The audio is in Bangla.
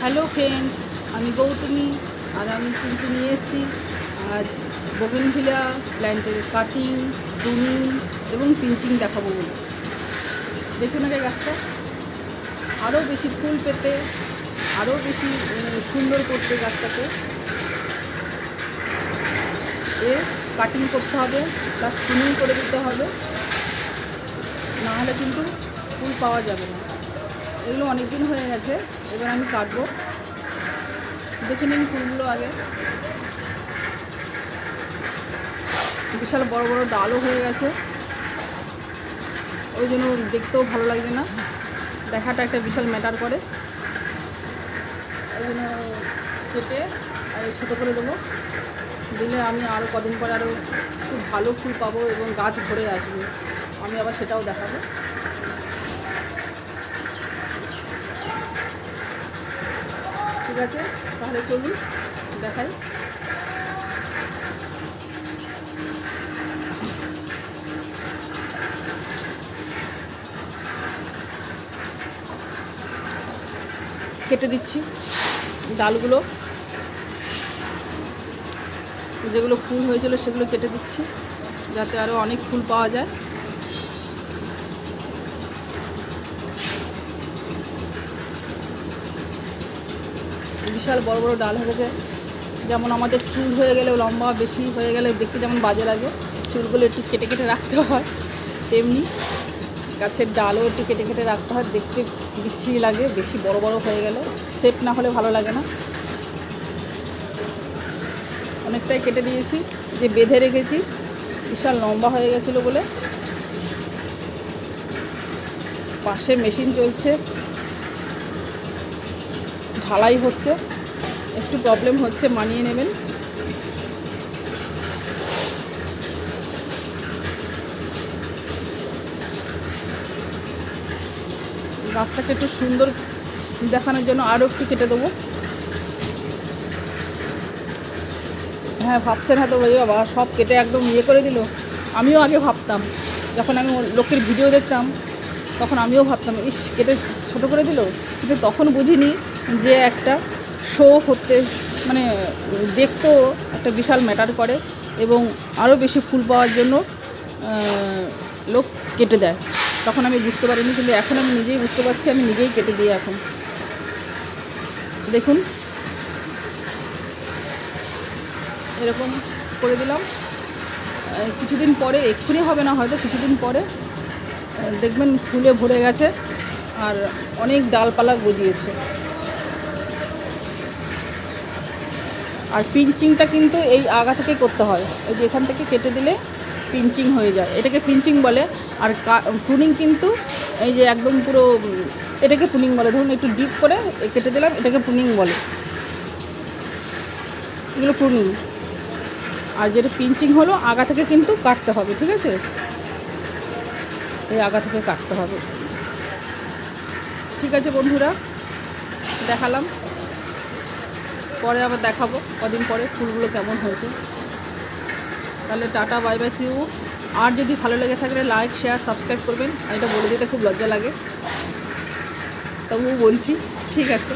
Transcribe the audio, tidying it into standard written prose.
হ্যালো ফ্রেন্ডস, আমি গৌতমী আর আমি কিন্তু নিয়ে এসেছি আজ বোগেনভিলিয়া প্ল্যান্টের কাটিং, প্রুনিং এবং পিঞ্চিং দেখাবো বলে। দেখুন আগে গাছটা আরও বেশি ফুল পেতে, আরও বেশি সুন্দর করতে গাছটাকে কাটিং করতে হবে, প্লাস প্রুনিং করে দিতে হবে, নাহলে কিন্তু ফুল পাওয়া যাবে না। এগুলো অনেক দিন হয়ে গেছে, এবার আমি কাটবো। দেখে নিন ফুলগুলো আগে। বিশাল বড় বড় ডালও হয়ে গেছে, ওই জন্য দেখতেও ভালো লাগছে না, দেখাটা একটা বিশাল ম্যাটার করে। ওই জন্য কেটে আর ছোটো করে দেবো, দিলে আমি আরও কদিন পরে আরও খুব ভালো ফুল পাবো এবং গাছ ভরে আসবে। আমি আবার সেটাও দেখাবো। ঠিক আছে, তাহলে চলুন দেখাই। কেটে দিচ্ছি ডালগুলো, যেগুলো ফুল হয়েছিল সেগুলো কেটে দিচ্ছি, যাতে আরও অনেক ফুল পাওয়া যায়। বিশাল বড় বড় ডাল হয়ে গেছে, যেমন আমাদের চুল হয়ে গেলে, লম্বা বেশি হয়ে গেলে দেখতে যেমন বাজে লাগে, চুলগুলো একটু কেটে কেটে রাখতে হয়, তেমনি গাছের ডালও একটু কেটে কেটে রাখতে হয়, দেখতে বিচ্ছিরি লাগে বেশি বড় বড় হয়ে গেলে, শেপ না হলে ভালো লাগে না। অনেকটাই কেটে দিয়েছি, যে বেঁধে রেখেছি, বিশাল লম্বা হয়ে গেছিলো বলে। পাশে মেশিন চলছে, ঢালাই হচ্ছে, একটু প্রবলেম হচ্ছে, মানিয়ে নেবেন। গাছটাকে একটু সুন্দর দেখানোর জন্য আরও একটু কেটে দেবো। হ্যাঁ, ভাবছেন হয়তো ওই বাবা সব কেটে একদম ইয়ে করে দিল। আমিও আগে ভাবতাম, যখন আমি লোকের ভিডিও দেখতাম তখন আমিও ভাবতাম, ইস কেটে ছোটো করে দিল। কিন্তু তখন বুঝিনি যে একটা শো হতে, মানে দেখতেও একটা বিশাল ম্যাটার করে এবং আরও বেশি ফুল পাওয়ার জন্য লোক কেটে দেয়। তখন আমি বুঝতে পারিনি, কিন্তু এখন আমি নিজেই বুঝতে পারছি, আমি নিজেই কেটে দিই এখন। দেখুন এরকম করে দিলাম। কিছুদিন পরে, এক্ষুনি হবে না হয়তো, কিছুদিন পরে দেখবেন ফুলে ভরে গেছে আর অনেক ডালপালা গজিয়েছে। আর পিঞ্চিংটা কিন্তু এই আগা থেকে করতে হয়, এই যে এখান থেকে কেটে দিলে পিঞ্চিং হয়ে যায়, এটাকে পিঞ্চিং বলে। আর প্রুনিং কিন্তু এই যে একদম পুরো, এটাকে প্রুনিং বলে। ধরুন একটু ডিপ করে কেটে দিলাম, এটাকে প্রুনিং বলে, এগুলো প্রুনিং। আর যেটা পিঞ্চিং হলো আগা থেকে কিন্তু কাটতে হবে, ঠিক আছে, এই আগা থেকে কাটতে হবে। ঠিক আছে বন্ধুরা, দেখালাম, পরে আবার দেখাবো কদিন পরে ফুলগুলো কেমন হয়েছে। তাহলে tata, bye bye, see you. আর যদি ভালো লেগে থাকলে লাইক, শেয়ার, সাবস্ক্রাইব করবেন। আর এটা বলে দিতে খুব লজ্জা লাগে, তবুও বলছি। ঠিক আছে।